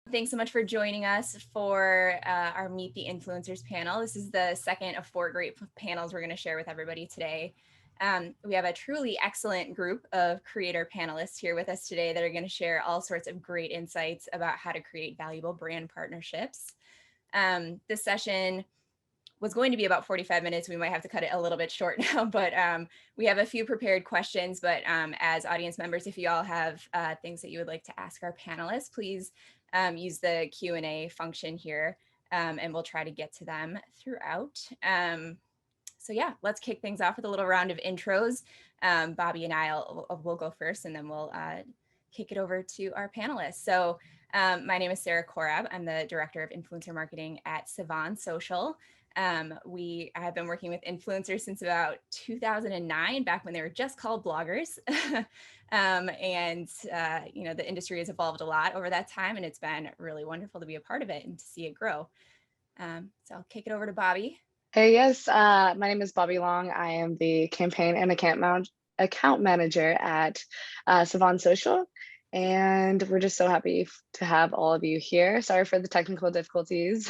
Thanks so much for joining us for our Meet the Influencers panel. This is the second of 4 great panels we're going to share with everybody today. We have a truly excellent group of creator panelists here with us today that are going to share all sorts of great insights about how to create valuable brand partnerships. This session was going to be about 45 minutes. We might have to cut it a little bit short now, but we have a few prepared questions. But as audience members, if you all have things that you would like to ask our panelists, please use the Q&A function here, and we'll try to get to them throughout. So yeah, let's kick things off with a little round of intros. Bobbie and I will go first, and then we'll kick it over to our panelists. So my name is Sara Korab. I'm the Director of Influencer Marketing at Sivan Social. I have been working with influencers since about 2009, back when they were just called bloggers. You know, the industry has evolved a lot over that time, and it's been really wonderful to be a part of it and to see it grow. So I'll kick it over to Bobbie. Hey, yes, my name is Bobbie Long. I am the campaign and account manager at Sivan Social. And we're just so happy to have all of you here. Sorry for the technical difficulties.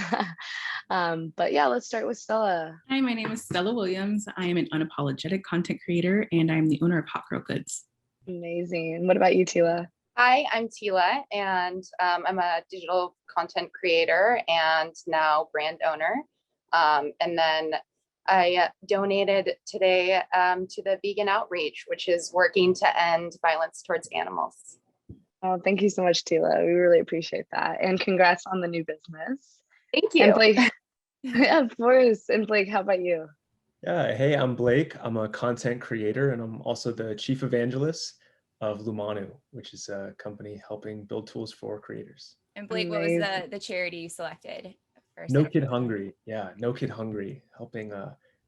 But yeah, let's start with Stella. Hi, my name is Stella Williams. I am an unapologetic content creator, and I'm the owner of Hot Girl Goods. Amazing. What about you, Teela? Hi, I'm Teela, and I'm a digital content creator and now brand owner. And then I donated today to the Vegan Outreach, which is working to end violence towards animals. Oh, thank you so much, Teela. We really appreciate that. And congrats on the new business. Thank you. And Blake, yeah, of course. And Blake, how about you? Yeah, hey, I'm Blake. I'm a content creator, and I'm also the chief evangelist of Lamanu, which is a company helping build tools for creators. And Blake, Amazing. what was the charity you selected? No Kid Hungry. Yeah, No Kid Hungry, helping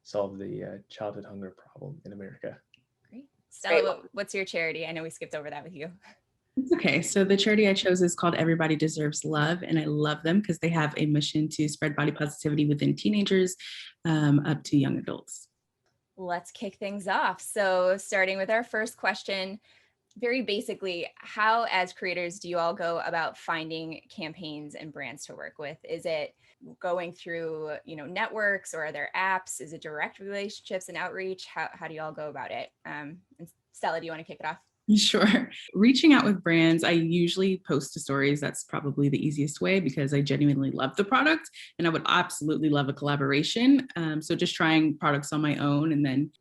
solve the childhood hunger problem in America. Great. Stella, what's your charity? I know we skipped over that with you. It's okay. So the charity I chose is called Everybody Deserves Love, and I love them because they have a mission to spread body positivity within teenagers up to young adults. Let's kick things off. So starting with our first question, very basically, how as creators do you all go about finding campaigns and brands to work with? Is it going through, you know, networks, or are there apps? Is it direct relationships and outreach? How do you all go about it? And Stella, do you want to kick it off? Sure. Reaching out with brands, I usually post to stories. That's probably the easiest way because I genuinely love the product and I would absolutely love a collaboration. So just trying products on my own and then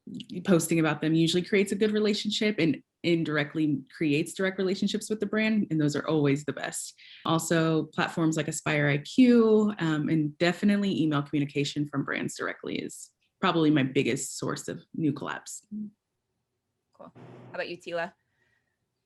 posting about them usually creates a good relationship and indirectly creates direct relationships with the brand. And those are always the best. Also, platforms like Aspire IQ and definitely email communication from brands directly is probably my biggest source of new collabs. Cool. How about you, Teela?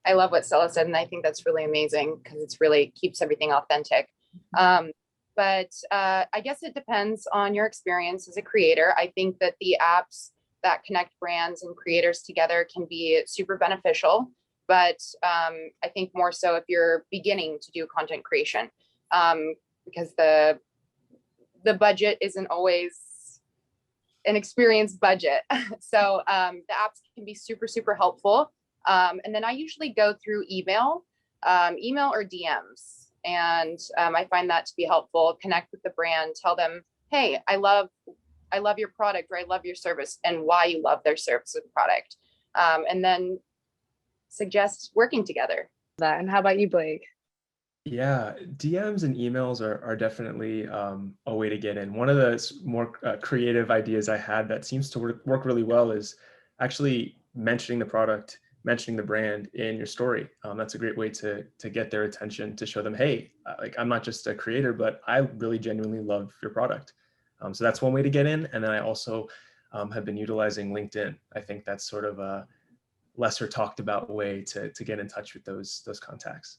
I love what Stella said, and I think that's really amazing because it's really keeps everything authentic. But I guess it depends on your experience as a creator. I think that the apps that connect brands and creators together can be super beneficial, but I think more so if you're beginning to do content creation, because the budget isn't always an experienced budget. So the apps can be super, super helpful. And then I usually go through email or DMs. And I find that to be helpful. Connect with the brand, tell them, hey, I love your product, or I love your service, and why you love their service or product. And then suggest working together. And how about you, Blake? Yeah, DMs and emails are definitely a way to get in. One of the more creative ideas I had that seems to work really well is actually mentioning the product, mentioning the brand in your story. That's a great way to get their attention, to show them, hey, like I'm not just a creator, but I really genuinely love your product. So that's one way to get in. And then I also have been utilizing LinkedIn. I think that's sort of a lesser talked about way to get in touch with those contacts.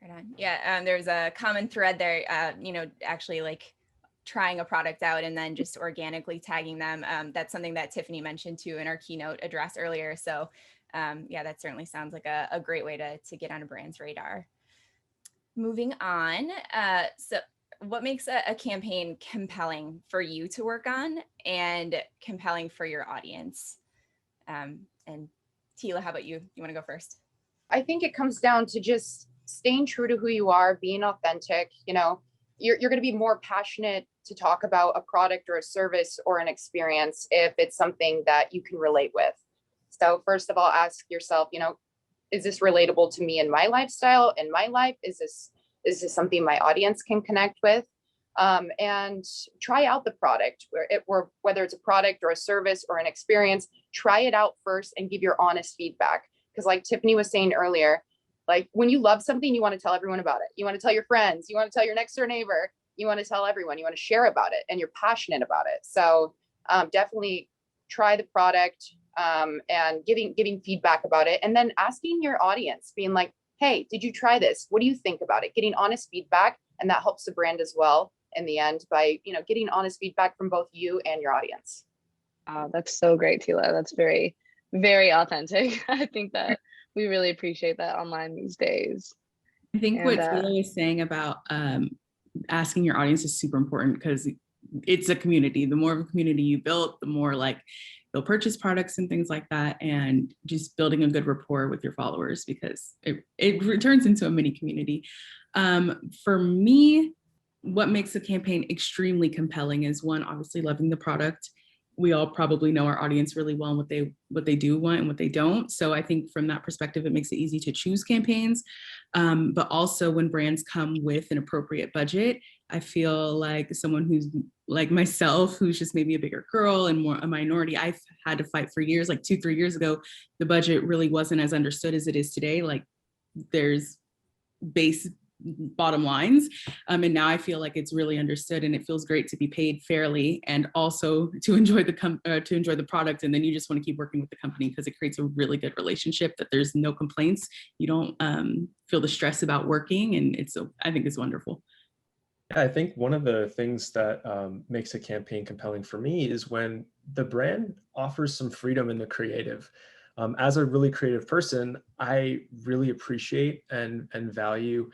Right on. Yeah, there's a common thread there, you know, actually like trying a product out and then just organically tagging them. That's something that Tiffany mentioned too in our keynote address earlier. So yeah, that certainly sounds like a great way to get on a brand's radar. Moving on. So what makes a campaign compelling for you to work on and compelling for your audience? And Teela, how about you? You want to go first? I think it comes down to just staying true to who you are, being authentic. You know, you're going to be more passionate to talk about a product or a service or an experience if it's something that you can relate with. So first of all, ask yourself, you know, is this relatable to me in my lifestyle, in my life? Is this something my audience can connect with? And try out the product, whether it's a product or a service or an experience. Try it out first and give your honest feedback. Because like Tiffany was saying earlier, like when you love something, you want to tell everyone about it. You want to tell your friends, you want to tell your next door neighbor, you want to tell everyone, you want to share about it, and you're passionate about it. So definitely try the product, and giving feedback about it, and then asking your audience, being like, hey, did you try this? What do you think about it? Getting honest feedback, and that helps the brand as well in the end by, you know, getting honest feedback from both you and your audience. That's so great, Teela. That's very, very authentic. I think that we really appreciate that online these days. I think what Teela was saying about asking your audience is super important, because it's a community. The more of a community you build, the more like they'll purchase products and things like that, and just building a good rapport with your followers, because it turns into a mini community. For me, what makes a campaign extremely compelling is, one, obviously loving the product. We all probably know our audience really well and what they do want and what they don't. So I think from that perspective, it makes it easy to choose campaigns. But also when brands come with an appropriate budget, I feel like someone who's like myself, who's just maybe a bigger girl and more a minority, I've had to fight for years. Like 2-3 years ago, the budget really wasn't as understood as it is today. Like there's bottom lines. And now I feel like it's really understood, and it feels great to be paid fairly and also to enjoy the product. And then you just want to keep working with the company because it creates a really good relationship that there's no complaints. You don't feel the stress about working, and I think it's wonderful. Yeah, I think one of the things that makes a campaign compelling for me is when the brand offers some freedom in the creative. As a really creative person, I really appreciate and value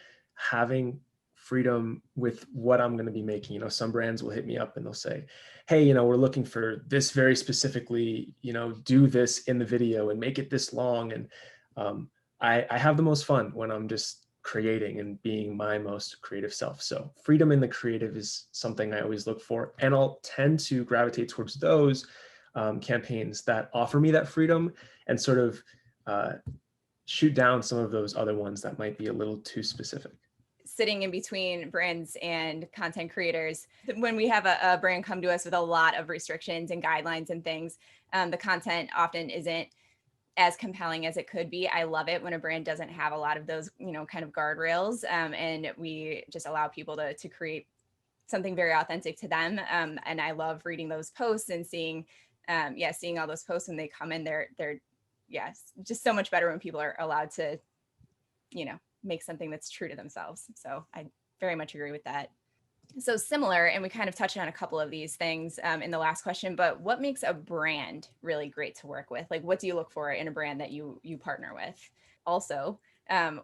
having freedom with what I'm going to be making. You know, some brands will hit me up and they'll say, hey, you know, we're looking for this very specifically, you know, do this in the video and make it this long. And I have the most fun when I'm just creating and being my most creative self. So freedom in the creative is something I always look for. And I'll tend to gravitate towards those campaigns that offer me that freedom and sort of shoot down some of those other ones that might be a little too specific. Sitting in between brands and content creators, when we have a brand come to us with a lot of restrictions and guidelines and things, the content often isn't as compelling as it could be. I love it when a brand doesn't have a lot of those, you know, kind of guardrails, and we just allow people to create something very authentic to them. And I love reading those posts and seeing all those posts when they come in. They're just so much better when people are allowed to, you know, make something that's true to themselves. So I very much agree with that. So similar, and we kind of touched on a couple of these things in the last question, but what makes a brand really great to work with? Like, what do you look for in a brand that you partner with? Also,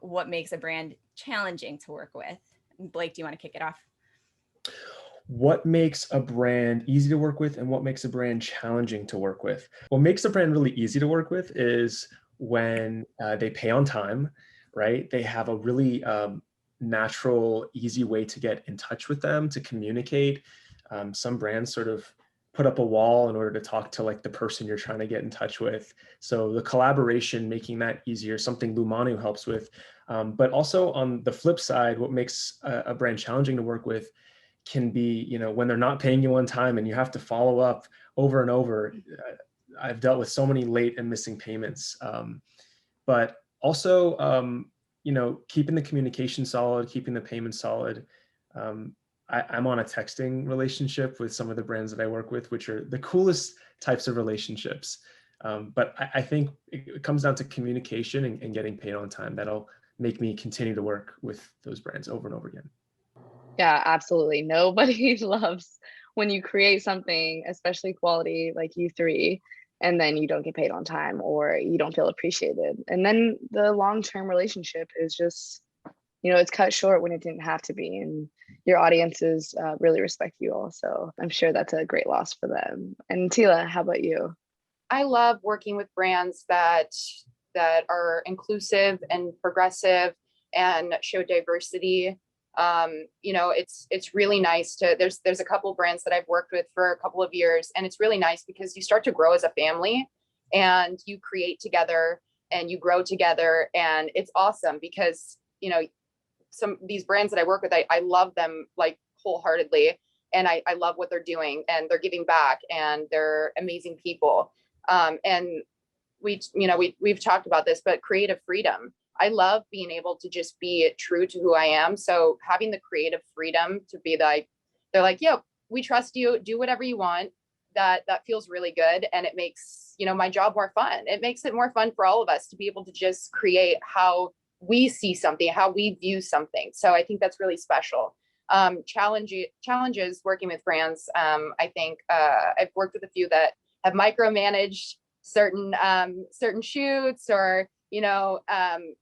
what makes a brand challenging to work with? Blake, do you want to kick it off? What makes a brand easy to work with and what makes a brand challenging to work with? What makes a brand really easy to work with is when they pay on time, right? They have a really natural, easy way to get in touch with them, to communicate. Some brands sort of put up a wall in order to talk to like the person you're trying to get in touch with. So the collaboration, making that easier, something Lamanu helps with. But also on the flip side, what makes a brand challenging to work with can be, you know, when they're not paying you on time and you have to follow up over and over. I've dealt with so many late and missing payments. But also, you know, keeping the communication solid, keeping the payment solid. I'm on a texting relationship with some of the brands that I work with, which are the coolest types of relationships. But I think it comes down to communication and getting paid on time. That'll make me continue to work with those brands over and over again. Yeah, absolutely. Nobody loves when you create something, especially quality like you three, and then you don't get paid on time or you don't feel appreciated. And then the long-term relationship is just, you know, it's cut short when it didn't have to be. And your audiences really respect you all. So I'm sure that's a great loss for them. And Teela, how about you? I love working with brands that are inclusive and progressive. and show diversity. You know, it's really nice to, there's a couple brands that I've worked with for a couple of years, and it's really nice because you start to grow as a family and you create together and you grow together. And it's awesome because, you know, some these brands that I work with, I love them like wholeheartedly, and I love what they're doing, and they're giving back, and they're amazing people. And we've talked about this, but creative freedom. I love being able to just be true to who I am. So having the creative freedom to be like, they're like, yeah, we trust you, do whatever you want. That feels really good. And it makes, you know, my job more fun. It makes it more fun for all of us to be able to just create how we see something, how we view something. So I think that's really special. Challenges working with brands. I think I've worked with a few that have micromanaged certain shoots, or, you know,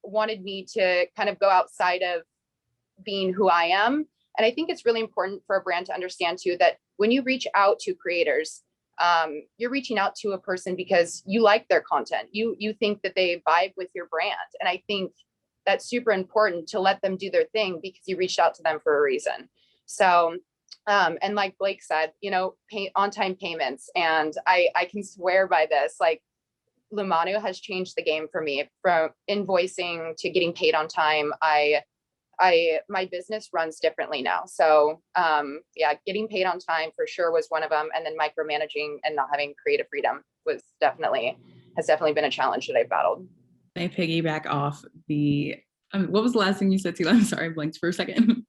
wanted me to kind of go outside of being who I am. And I think it's really important for a brand to understand too, that when you reach out to creators, you're reaching out to a person because you like their content. You think that they vibe with your brand. And I think that's super important to let them do their thing because you reached out to them for a reason. So, and like Blake said, you know, on-time payments. And I can swear by this, like Lamanu has changed the game for me, from invoicing to getting paid on time. My business runs differently now. So yeah, getting paid on time for sure was one of them. And then micromanaging and not having creative freedom has definitely been a challenge that I've battled. I piggyback off the, what was the last thing you said, Teela? I'm sorry, I blanked for a second.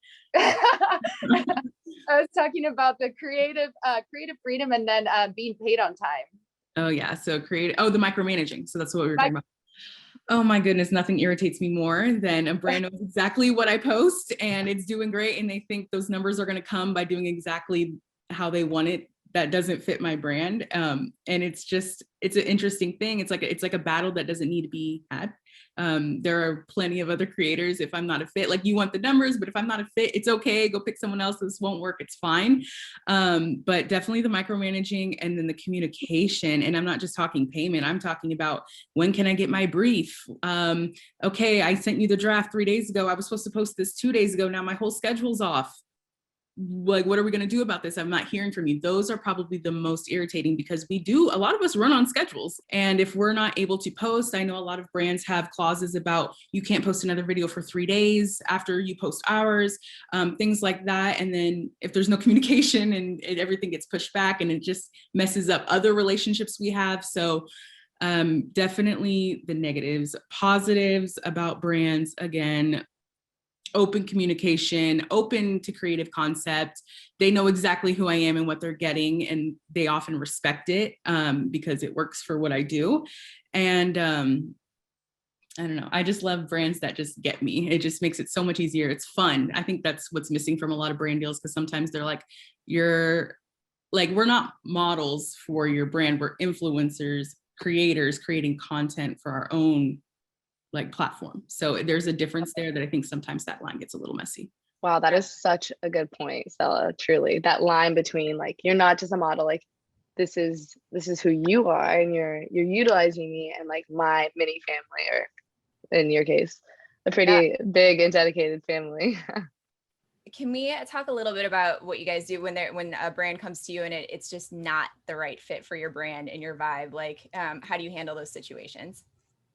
I was talking about the creative freedom, and then being paid on time. Oh yeah, so the micromanaging. So that's what we were talking about. Oh my goodness, nothing irritates me more than a brand knows exactly what I post and it's doing great, and they think those numbers are going to come by doing exactly how they want it. That doesn't fit my brand. And it's an interesting thing. It's like a battle that doesn't need to be had. There are plenty of other creators. If I'm not a fit, like, you want the numbers, but if I'm not a fit, it's okay. Go pick someone else. This won't work. It's fine. But definitely the micromanaging, and then the communication. And I'm not just talking payment. I'm talking about, when can I get my brief? Okay, I sent you the draft 3 days ago. I was supposed to post this 2 days ago. Now my whole schedule's off. Like, what are we going to do about this? I'm not hearing from you. Those are probably the most irritating, because a lot of us run on schedules. And if we're not able to post, I know a lot of brands have clauses about, you can't post another video for 3 days after you post ours, things like that. And then if there's no communication, and everything gets pushed back, and it just messes up other relationships we have. So definitely the negatives. Positives about brands, again, open communication, open to creative concept. They know exactly who I am and what they're getting, and they often respect it because it works for what I do. And I don't know, I just love brands that just get me. It just makes it so much easier. It's fun. I think that's what's missing from a lot of brand deals, because sometimes they're like, we're not models for your brand. We're influencers, creators creating content for our own platform. So there's a difference there that I think sometimes that line gets a little messy. Wow, that is such a good point, Stella. Truly, that line between, like, you're not just a model, like, this is who you are, and you're utilizing me and like my mini family, or in your case, a pretty big and dedicated family. Can we talk a little bit about what you guys do when a brand comes to you and it's just not the right fit for your brand and your vibe? Like, how do you handle those situations?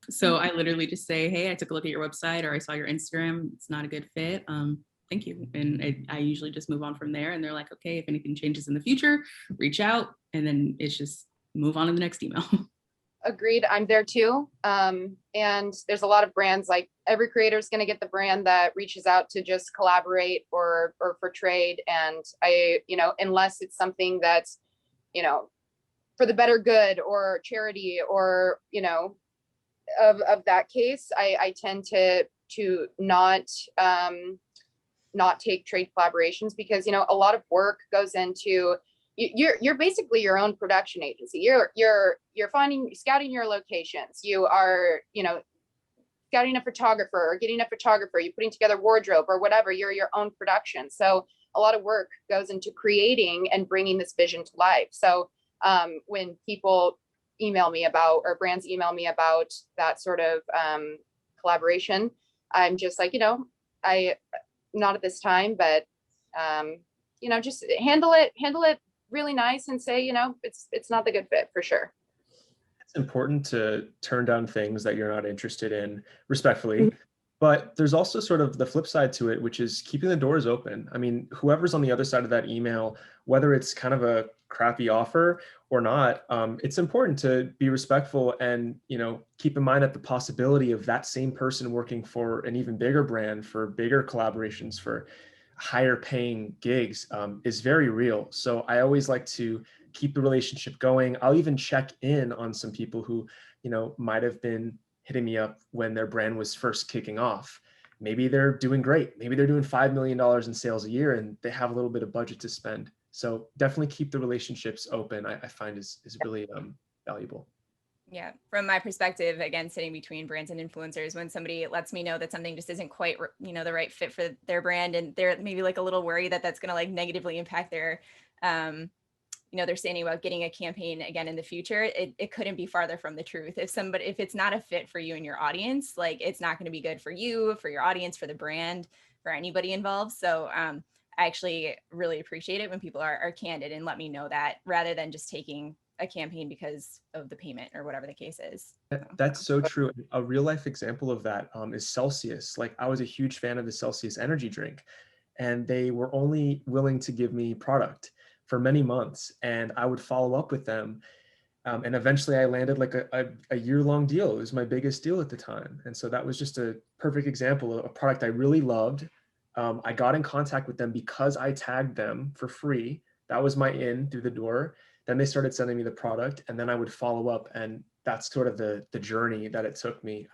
So I literally just say, hey, I took a look at your website, or I saw your Instagram. It's not a good fit. Thank you. And I usually just move on from there. And they're like, okay, if anything changes in the future, reach out. And then it's just move on to the next email. Agreed. I'm there too. And there's a lot of brands, like, every creator is going to get the brand that reaches out to just collaborate or for trade. And unless it's something that's, for the better good or charity, or, of that case, I tend to not take trade collaborations, because a lot of work goes into, you're basically your own production agency. You're scouting your locations. You are scouting a photographer or getting a photographer. You're putting together wardrobe or whatever. You're your own production. So a lot of work goes into creating and bringing this vision to life. So when people email me about, or brands email me about that sort of collaboration, I'm just like, I not at this time, but just handle it really nice and say, it's not the good fit for sure. It's important to turn down things that you're not interested in respectfully. But there's also sort of the flip side to it, which is keeping the doors open. I mean, whoever's on the other side of that email, whether it's kind of a crappy offer or not, it's important to be respectful and, keep in mind that the possibility of that same person working for an even bigger brand, for bigger collaborations, for higher paying gigs is very real. So I always like to keep the relationship going. I'll even check in on some people who, might have been hitting me up when their brand was first kicking off. Maybe they're doing great. Maybe they're doing $5 million in sales a year and they have a little bit of budget to spend. So definitely keep the relationships open, I find is really valuable. Yeah, from my perspective, again, sitting between brands and influencers, when somebody lets me know that something just isn't quite, the right fit for their brand, and they're maybe like a little worried that that's going to like negatively impact their, they're saying about getting a campaign again in the future, it couldn't be farther from the truth. If it's not a fit for you and your audience, like it's not going to be good for you, for your audience, for the brand, for anybody involved. So I actually really appreciate it when people are candid and let me know that, rather than just taking a campaign because of the payment or whatever the case is. That's so true. A real life example of that is Celsius. Like I was a huge fan of the Celsius energy drink, and they were only willing to give me product for many months, and I would follow up with them. And eventually I landed like a year-long deal. It was my biggest deal at the time. And so that was just a perfect example of a product I really loved. I got in contact with them because I tagged them for free. That was my in through the door. Then they started sending me the product, and then I would follow up. And that's sort of the journey that it took me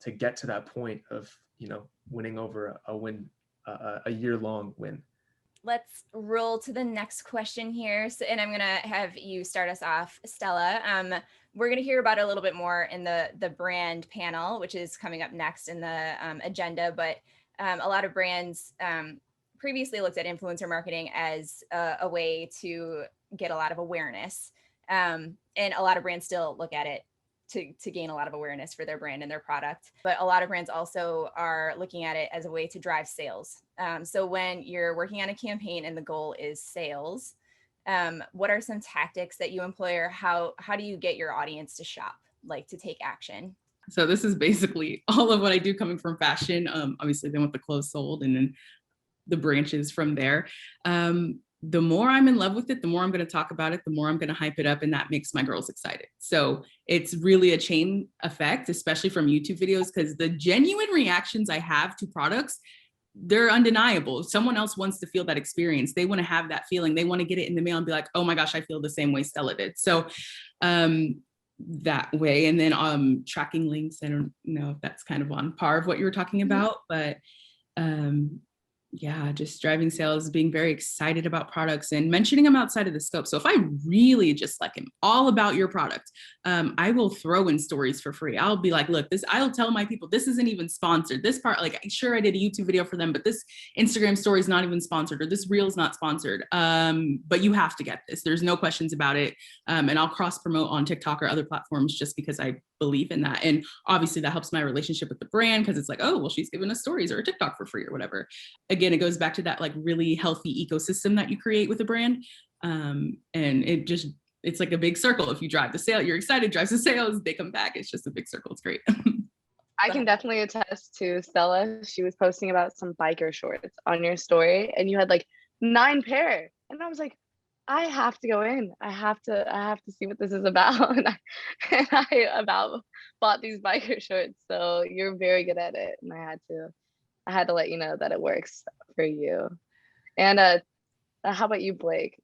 to get to that point of, winning over a year-long win. Let's roll to the next question here. So, and I'm going to have you start us off, Stella. We're going to hear about it a little bit more in the brand panel, which is coming up next in the agenda. But a lot of brands previously looked at influencer marketing as a way to get a lot of awareness. And a lot of brands still look at it to gain a lot of awareness for their brand and their product. But a lot of brands also are looking at it as a way to drive sales. So when you're working on a campaign and the goal is sales, what are some tactics that you employ, or how do you get your audience to shop, like to take action? So this is basically all of what I do coming from fashion. Obviously then with the clothes sold and then the branches from there. The more I'm in love with it, the more I'm going to talk about it, the more I'm going to hype it up, and that makes my girls excited. So it's really a chain effect, especially from YouTube videos, because the genuine reactions I have to products, they're undeniable. If someone else wants to feel that experience, they want to have that feeling, they want to get it in the mail and be like, oh my gosh, I feel the same way Stella did. So that way. And then tracking links, I don't know if that's kind of on par of what you were talking about, but yeah, just driving sales, being very excited about products and mentioning them outside of the scope. So if I really just like am all about your product, I will throw in stories for free. I'll be like, look, I'll tell my people, this isn't even sponsored. This part, like, sure, I did a YouTube video for them, but this Instagram story is not even sponsored, or this reel is not sponsored. But you have to get this. There's no questions about it. And I'll cross promote on TikTok or other platforms just because I believe in that. And obviously that helps my relationship with the brand, because it's like, oh, well, she's giving us stories or a TikTok for free or whatever. Again, it goes back to that like really healthy ecosystem that you create with a brand. And it's like a big circle. If you drive the sale, you're excited, drives the sales, they come back. It's just a big circle. It's great. I can definitely attest to Stella. She was posting about some biker shorts on your story, and you had like 9 pair. And I was like, I have to go in. I have to see what this is about. And I bought these biker shorts. So you're very good at it. And I had to let you know that it works for you. And how about you, Blake?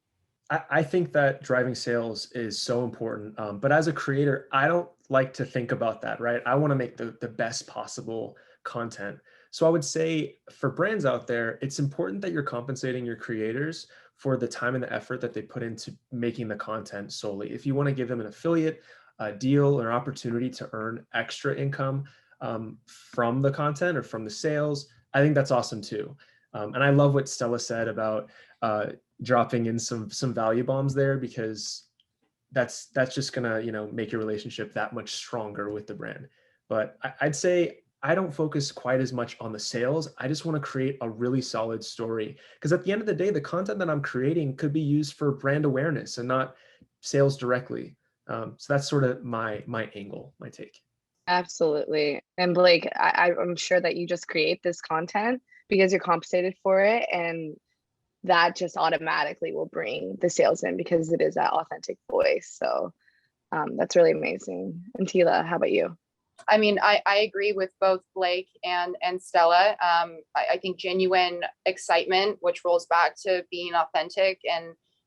I think that driving sales is so important. But as a creator, I don't like to think about that, right? I want to make the best possible content. So I would say for brands out there, it's important that you're compensating your creators for the time and the effort that they put into making the content solely. If you want to give them an affiliate deal or opportunity to earn extra income from the content or from the sales, I think that's awesome too. And I love what Stella said about dropping in some value bombs there, because that's just gonna make your relationship that much stronger with the brand. But I'd say I don't focus quite as much on the sales. I just want to create a really solid story. Because at the end of the day, the content that I'm creating could be used for brand awareness and not sales directly. So that's sort of my angle, my take. Absolutely. And Blake, I'm sure that you just create this content because you're compensated for it, and that just automatically will bring the sales in because it is that authentic voice. So that's really amazing. And Teela, how about you? I mean, I agree with both Blake and Stella. I think genuine excitement, which rolls back to being authentic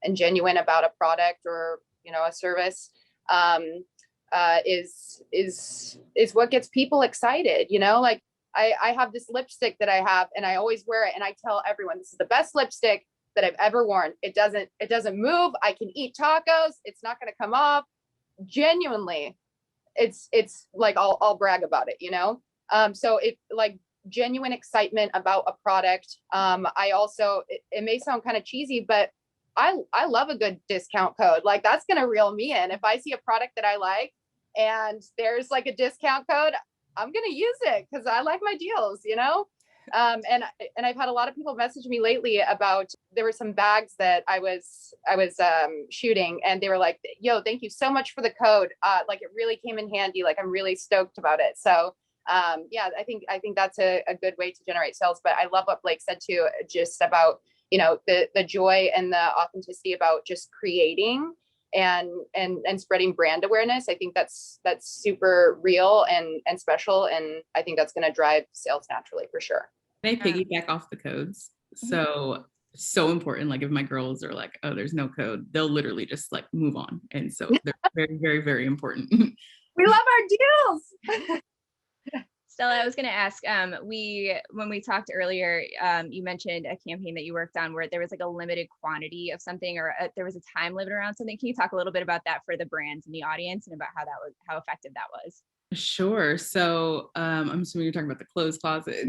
and genuine about a product or, you know, a service, is what gets people excited. You know, like I have this lipstick that I have, and I always wear it, and I tell everyone this is the best lipstick that I've ever worn. It doesn't move. I can eat tacos. It's not going to come off. Genuinely, it's like I'll brag about it, you know. So it like genuine excitement about a product. I also, it may sound kind of cheesy, but I love a good discount code. Like that's gonna reel me in. If I see a product that I like and there's like a discount code, I'm gonna use it because I like my deals, you know. And I've had a lot of people message me lately about, there were some bags that I was shooting, and they were like, yo, thank you so much for the code. Like it really came in handy. Like I'm really stoked about it. So yeah, I think that's a good way to generate sales. But I love what Blake said too, just about, you know, the joy and the authenticity about just creating and spreading brand awareness. I think that's super real and special. And I think that's going to drive sales naturally for sure. They piggyback off the codes. So important. Like if my girls are like, oh, there's no code, they'll literally just like move on. And so they're very, very, very important. We love our deals. Stella, I was going to ask, when we talked earlier, you mentioned a campaign that you worked on where there was like a limited quantity of something, or there was a time limit around something. Can you talk a little bit about that for the brands and the audience, and about how effective that was? Sure. So I'm assuming you're talking about the clothes closet.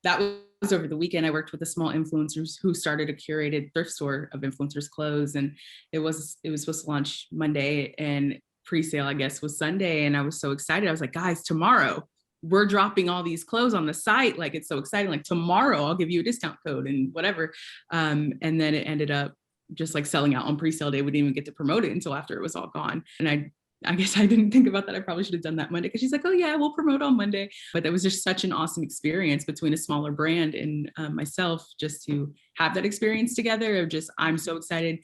That was over the weekend. I worked with a small influencers who started a curated thrift store of influencers' clothes, and it was supposed to launch Monday, and pre-sale, I guess, was Sunday. And I was so excited. I was like, guys, tomorrow we're dropping all these clothes on the site. Like, it's so exciting. Like tomorrow I'll give you a discount code and whatever. And then it ended up just like selling out on pre-sale day. We didn't even get to promote it until after it was all gone. And I guess I didn't think about that. I probably should have done that Monday, because she's like, oh yeah, we'll promote on Monday. But that was just such an awesome experience between a smaller brand and myself, just to have that experience together of just, I'm so excited.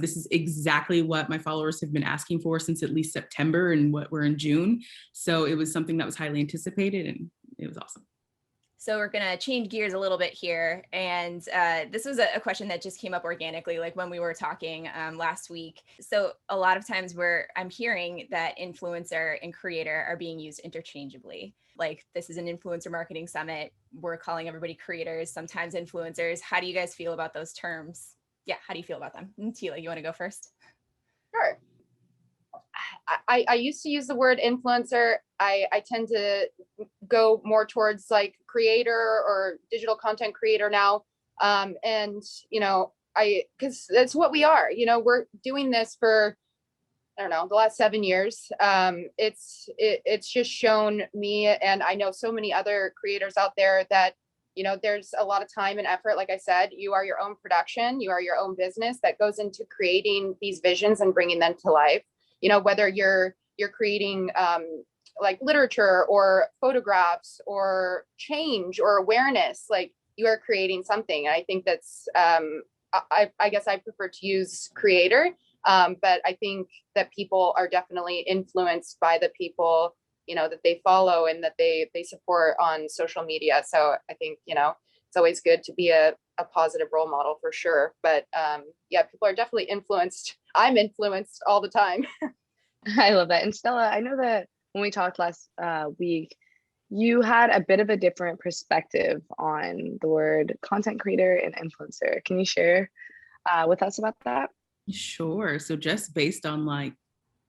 This is exactly what my followers have been asking for since at least September, and what we're in June. So it was something that was highly anticipated, and it was awesome. So we're going to change gears a little bit here. And this was a question that just came up organically, like when we were talking last week. So a lot of times I'm hearing that influencer and creator are being used interchangeably. Like, this is an influencer marketing summit. We're calling everybody creators, sometimes influencers. How do you guys feel about those terms? Yeah, how do you feel about them? Teela, you want to go first? Sure. I used to use the word influencer. I tend to go more towards like creator or digital content creator now. And, you know, because that's what we are. You know, we're doing this for, I don't know, the last 7 years. It's just shown me, and I know so many other creators out there, that, you know, there's a lot of time and effort. Like I said, you are your own production, you are your own business that goes into creating these visions and bringing them to life. You know, whether you're creating like literature or photographs or change or awareness, like you are creating something. And I think that's, I guess I prefer to use creator, but I think that people are definitely influenced by the people, you know, that they follow and that they support on social media. So I think, you know, it's always good to be a positive role model for sure. But yeah, people are definitely influenced. I'm influenced all the time. I love that. And Stella, I know that when we talked last week, you had a bit of a different perspective on the word content creator and influencer. Can you share with us about that? Sure. So just based on like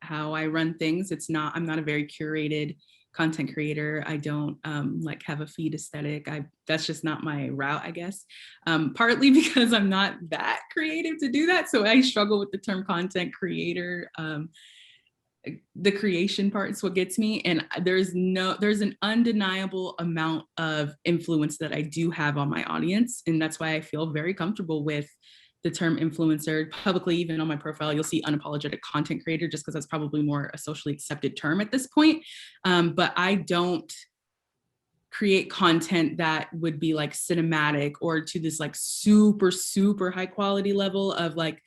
how I run things, I'm not a very curated content creator. I don't like have a feed aesthetic. That's just not my route, I guess. Partly because I'm not that creative to do that. So I struggle with the term content creator. the creation part is what gets me. And there's an undeniable amount of influence that I do have on my audience. And that's why I feel very comfortable with the term influencer. Publicly, even on my profile, you'll see unapologetic content creator, just because that's probably more a socially accepted term at this point. But I don't create content that would be like cinematic or to this like super, super high quality level of like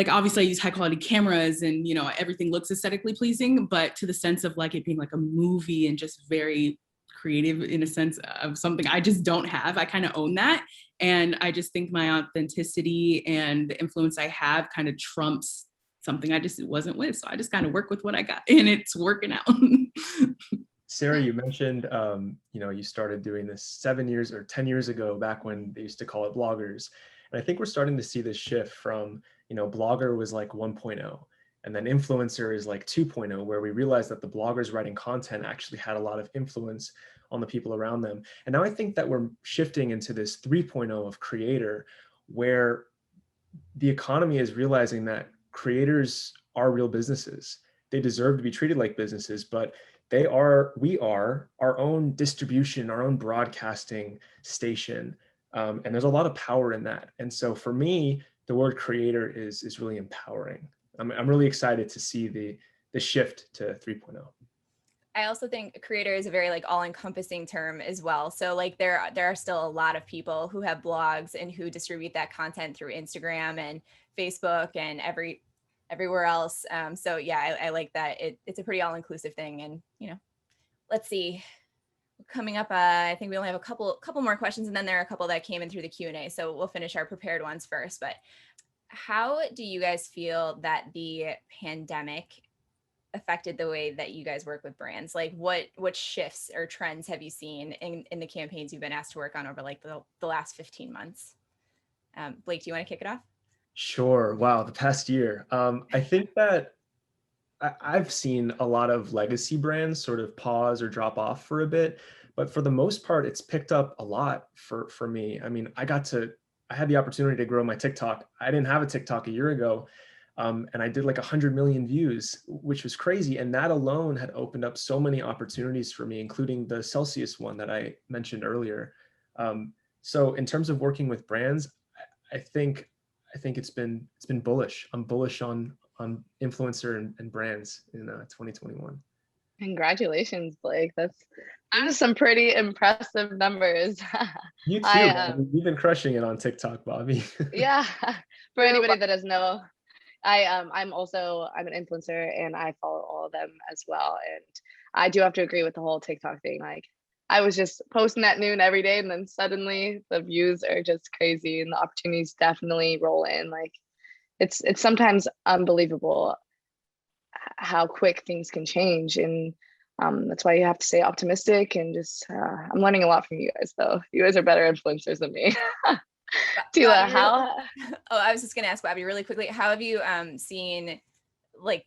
obviously I use high quality cameras and, you know, everything looks aesthetically pleasing, but to the sense of like it being like a movie and just very creative in a sense of something I just don't have. I kind of own that. And I just think my authenticity and the influence I have kind of trumps something I just wasn't with. So I just kind of work with what I got and it's working out. Sarah, you mentioned, you know, you started doing this 7 years or 10 years ago, back when they used to call it bloggers. And I think we're starting to see this shift from, you know, blogger was like 1.0, and then influencer is like 2.0, where we realized that the bloggers writing content actually had a lot of influence on the people around them. And now I think that we're shifting into this 3.0 of creator, where the economy is realizing that creators are real businesses. They deserve to be treated like businesses, but we are our own distribution, our own broadcasting station. And there's a lot of power in that. And so for me, the word creator is really empowering. I'm really excited to see the shift to 3.0. I also think creator is a very like all-encompassing term as well. So like there are still a lot of people who have blogs and who distribute that content through Instagram and Facebook and everywhere else. So yeah, I like that. It's a pretty all-inclusive thing. And, you know, let's see, coming up, I think we only have a couple more questions, and then there are a couple that came in through the Q&A. So we'll finish our prepared ones first. But how do you guys feel that the pandemic affected the way that you guys work with brands? Like what shifts or trends have you seen in the campaigns you've been asked to work on over like the last 15 months? Blake, do you want to kick it off? Sure. Wow. The past year. I think that I've seen a lot of legacy brands sort of pause or drop off for a bit, but for the most part, it's picked up a lot for me. I mean, I had the opportunity to grow my TikTok. I didn't have a TikTok a year ago. And I did like 100 million views, which was crazy. And that alone had opened up so many opportunities for me, including the Celsius one that I mentioned earlier. So in terms of working with brands, I think it's been bullish. I'm bullish on influencer and brands in 2021. Congratulations, Blake. Those are some pretty impressive numbers. You too. You've been crushing it on TikTok, Bobbie. Yeah. For anybody that doesn't know, I'm an influencer and I follow all of them as well. And I do have to agree with the whole TikTok thing. Like I was just posting at noon every day, and then suddenly the views are just crazy and the opportunities definitely roll in. Like it's sometimes unbelievable how quick things can change. And that's why you have to stay optimistic and just, I'm learning a lot from you guys though. You guys are better influencers than me. Teela, how? Oh, I was just going to ask Bobbie really quickly. How have you seen, like,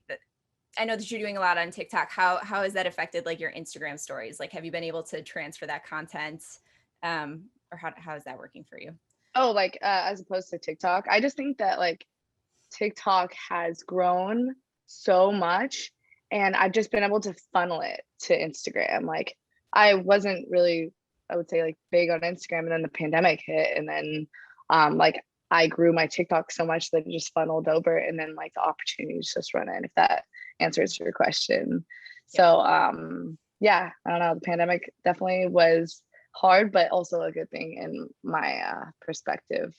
I know that you're doing a lot on TikTok. How has that affected like your Instagram stories? Like, have you been able to transfer that content, or how is that working for you? Oh, like as opposed to TikTok, I just think that like TikTok has grown so much, and I've just been able to funnel it to Instagram. Like I wasn't really, I would say, like big on Instagram, and then the pandemic hit, and then like I grew my TikTok so much that it just funneled over, and then like the opportunities just run in, if that answers your question. So yeah, I don't know, the pandemic definitely was hard, but also a good thing in my perspective,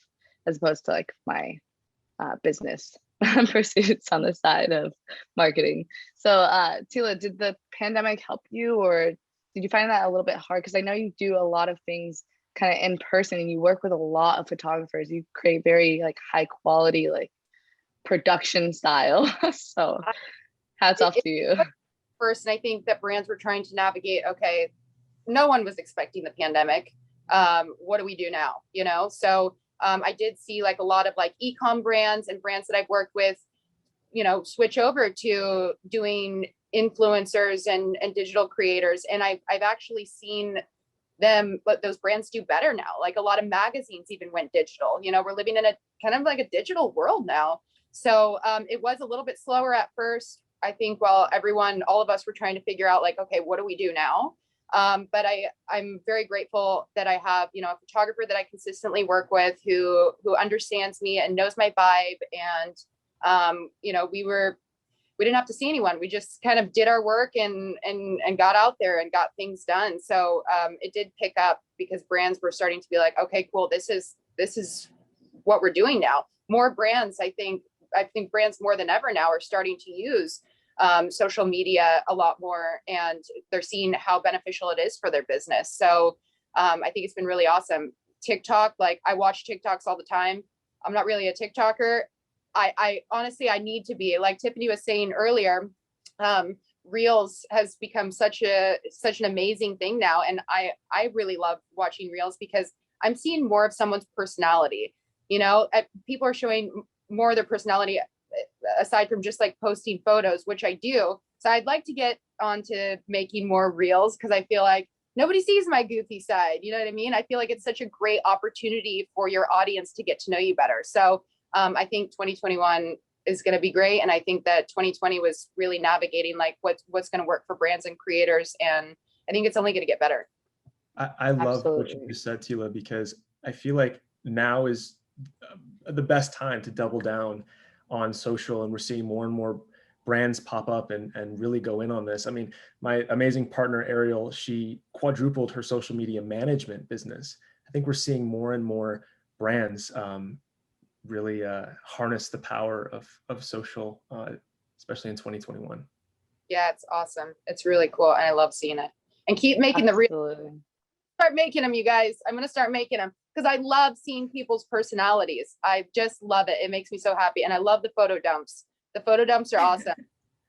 as opposed to like my business pursuits on the side of marketing. So Teela, did the pandemic help you, or did you find that a little bit hard? Because I know you do a lot of things kind of in person, and you work with a lot of photographers. You create very like high quality like production style. So hats off to you. First, and I think that brands were trying to navigate, okay, no one was expecting the pandemic. What do we do now? You know, so I did see like a lot of like e-com brands and brands that I've worked with, you know, switch over to doing influencers and digital creators. And I've actually seen them, but those brands do better now. Like a lot of magazines even went digital. You know, we're living in a kind of like a digital world now. So it was a little bit slower at first. I think while all of us were trying to figure out like, okay, what do we do now? But I'm very grateful that I have, a photographer that I consistently work with who understands me and knows my vibe. And, we didn't have to see anyone. We just kind of did our work and got out there and got things done. So it did pick up because brands were starting to be like, okay, cool. This is what we're doing now. More brands, I think brands more than ever now are starting to use social media a lot more, and they're seeing how beneficial it is for their business. So I think it's been really awesome. TikTok, like I watch TikToks all the time. I'm not really a TikToker. I honestly, I need to be, like Tiffany was saying earlier, Reels has become such an amazing thing now. And I really love watching Reels because I'm seeing more of someone's personality. People are showing more of their personality aside from just like posting photos, which I do. So I'd like to get onto making more Reels because I feel like nobody sees my goofy side. You know what I mean? I feel like it's such a great opportunity for your audience to get to know you better. So I think 2021 is going to be great. And I think that 2020 was really navigating like what's going to work for brands and creators. And I think it's only going to get better. I love what you just said, Teela, because I feel like now is the best time to double down on social. And we're seeing more and more brands pop up and really go in on this. I mean, my amazing partner, Ariel, she quadrupled her social media management business. I think we're seeing more and more brands really harness the power of social, especially in 2021. Yeah, it's awesome. It's really cool. And I love seeing it. And keep making the real. Start making them, you guys. I'm going to start making them because I love seeing people's personalities. I just love it. It makes me so happy. And I love the photo dumps. The photo dumps are awesome.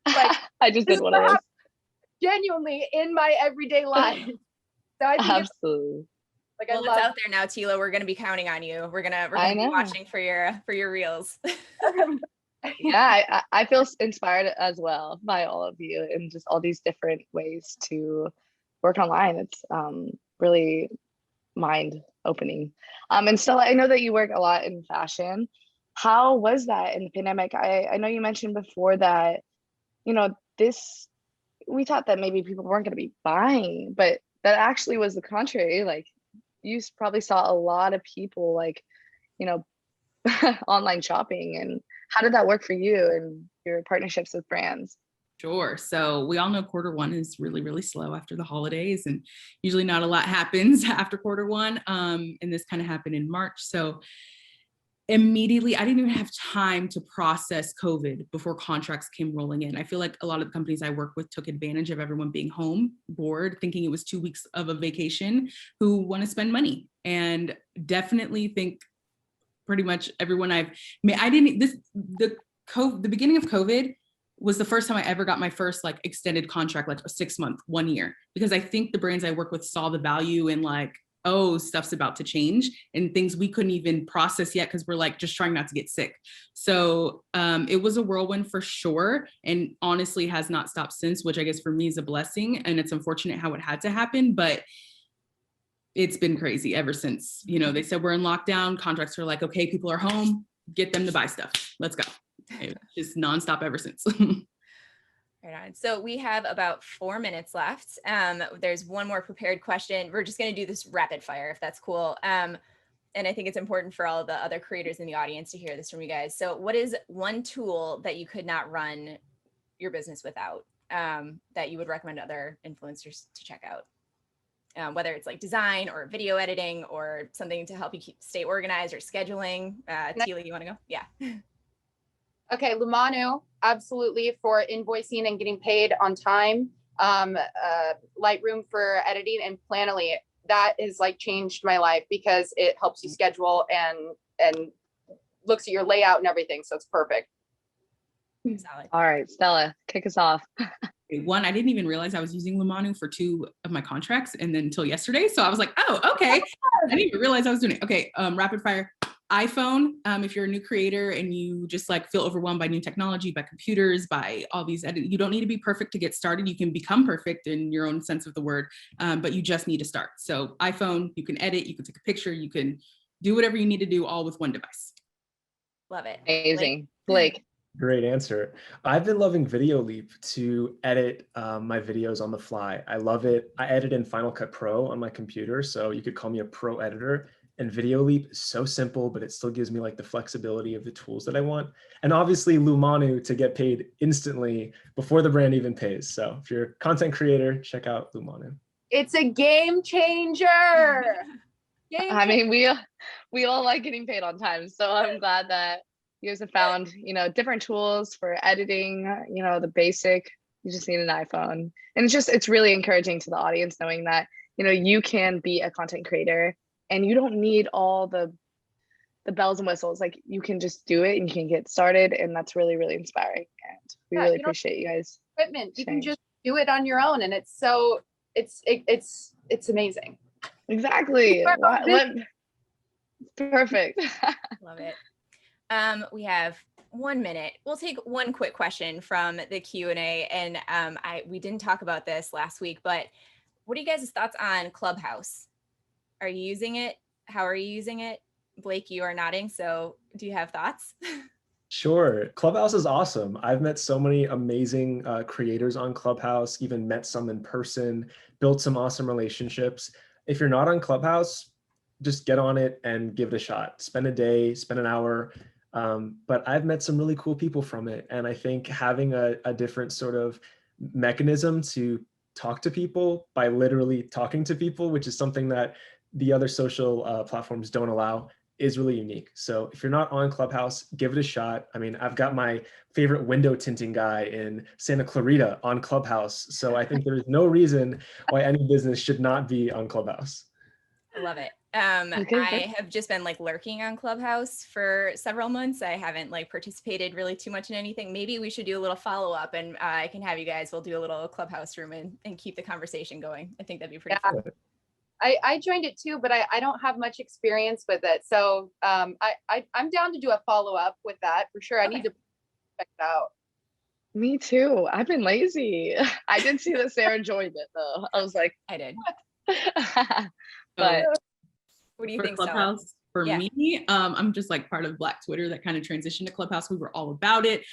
Like I just did one of those. Genuinely in my everyday life. So I think absolutely. Like well, it's out there now, Teela. We're going to be counting on you. We're gonna be watching for your Reels. Yeah, I feel inspired as well by all of you and just all these different ways to work online. It's really mind opening. And Stella, I know that you work a lot in fashion. How was that in the pandemic? I know you mentioned before that, we thought that maybe people weren't going to be buying, but that actually was the contrary. Like, you probably saw a lot of people online shopping. And how did that work for you and your partnerships with brands? Sure. So we all know quarter one is really, really slow after the holidays, and usually not a lot happens after quarter1. And this kind of happened in March. So immediately, I didn't even have time to process COVID before contracts came rolling in. I feel like a lot of the companies I work with took advantage of everyone being home, bored, thinking it was 2 weeks of a vacation, who want to spend money. And definitely think pretty much everyone the beginning of COVID was the first time I ever got my first like extended contract, like a 6 month, 1 year, because I think the brands I work with saw the value in like, oh, stuff's about to change and things we couldn't even process yet because we're like just trying not to get sick. So it was a whirlwind for sure, and honestly has not stopped since, which I guess for me is a blessing. And it's unfortunate how it had to happen, but it's been crazy ever since. They said we're in lockdown, contracts are like, okay, people are home, get them to buy stuff. Let's go. It's just nonstop ever since. Right on. So we have about 4 minutes left. There's one more prepared question. We're just going to do this rapid fire, if that's cool. And I think it's important for all the other creators in the audience to hear this from you guys. So what is one tool that you could not run your business without, that you would recommend other influencers to check out? Whether it's like design or video editing or something to help you stay organized or scheduling. Teela, you want to go? Yeah. Okay, Lamanu, absolutely, for invoicing and getting paid on time. Lightroom for editing, and Planoly. That has like changed my life because it helps you schedule and looks at your layout and everything. So it's perfect. Solid. All right, Stella, kick us off. One, I didn't even realize I was using Lamanu for 2 of my contracts, and then until yesterday. So I was like, oh, okay. I didn't even realize I was doing it. Okay, rapid fire. iPhone, if you're a new creator and you just like feel overwhelmed by new technology, by computers, by all these you don't need to be perfect to get started. You can become perfect in your own sense of the word, but you just need to start. So iPhone, you can edit, you can take a picture, you can do whatever you need to do all with one device. Love it. Amazing. Blake. Great answer. I've been loving Video Leap to edit my videos on the fly. I love it. I edit in Final Cut Pro on my computer, so you could call me a pro editor. And Video Leap is so simple, but it still gives me like the flexibility of the tools that I want. And obviously Lamanu to get paid instantly before the brand even pays. So if you're a content creator, check out Lamanu. It's a game changer. I mean, we all like getting paid on time, so I'm glad that you guys have found, different tools for editing, the basic. You just need an iPhone. And it's really encouraging to the audience knowing that, you can be a content creator and you don't need all the bells and whistles. Like, you can just do it and you can get started. And that's really, really inspiring. And we really appreciate you guys. Equipment. You can just do it on your own. And it's amazing. Exactly. Perfect. Love it. We have 1 minute. We'll take one quick question from the Q&A. And we didn't talk about this last week, but what are you guys' thoughts on Clubhouse? Are you using it? How are you using it? Blake, you are nodding. So do you have thoughts? Sure. Clubhouse is awesome. I've met so many amazing creators on Clubhouse, even met some in person, built some awesome relationships. If you're not on Clubhouse, just get on it and give it a shot. Spend a day, spend an hour. But I've met some really cool people from it. And I think having a different sort of mechanism to talk to people by literally talking to people, which is something that the other social platforms don't allow, is really unique. So if you're not on Clubhouse, give it a shot. I mean, I've got my favorite window tinting guy in Santa Clarita on Clubhouse. So I think there's no reason why any business should not be on Clubhouse. I love it. I have just been like lurking on Clubhouse for several months. I haven't like participated really too much in anything. Maybe we should do a little follow-up and I can have you guys, we'll do a little Clubhouse room and keep the conversation going. I think that'd be pretty fun. I joined it too, but I don't have much experience with it. So I'm down to do a follow-up with that for sure. I need to check it out. Me too. I've been lazy. I did see that Sara joined it though. I was like, I did. But what do you think, Clubhouse? Stella? For me, I'm just like part of Black Twitter that kind of transitioned to Clubhouse. We were all about it.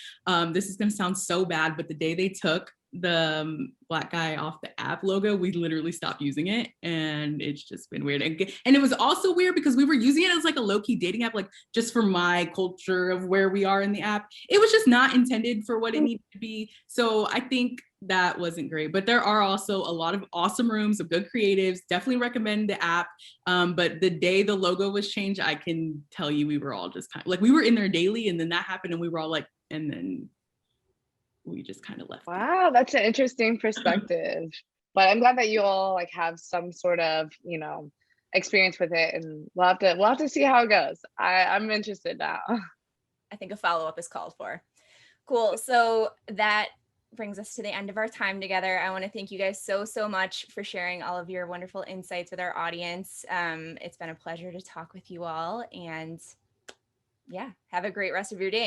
This is going to sound so bad, but the day they took the Black guy off the app logo, we literally stopped using it, and it's just been weird. And it was also weird because we were using it as like a low-key dating app, like just for my culture of where we are in the app. It was just not intended for what it needed to be. So I think that wasn't great, but there are also a lot of awesome rooms of good creatives. Definitely recommend the app. But the day the logo was changed, I can tell you we were all just kind of like, we were in there daily, and then that happened and we were all like, and then we just kind of left. Wow, that's an interesting perspective. But I'm glad that you all like have some sort of, experience with it, and we'll have to see how it goes. I'm interested now. I think a follow-up is called for. Cool. So that brings us to the end of our time together. I want to thank you guys so much for sharing all of your wonderful insights with our audience. It's been a pleasure to talk with you all, and yeah, have a great rest of your day.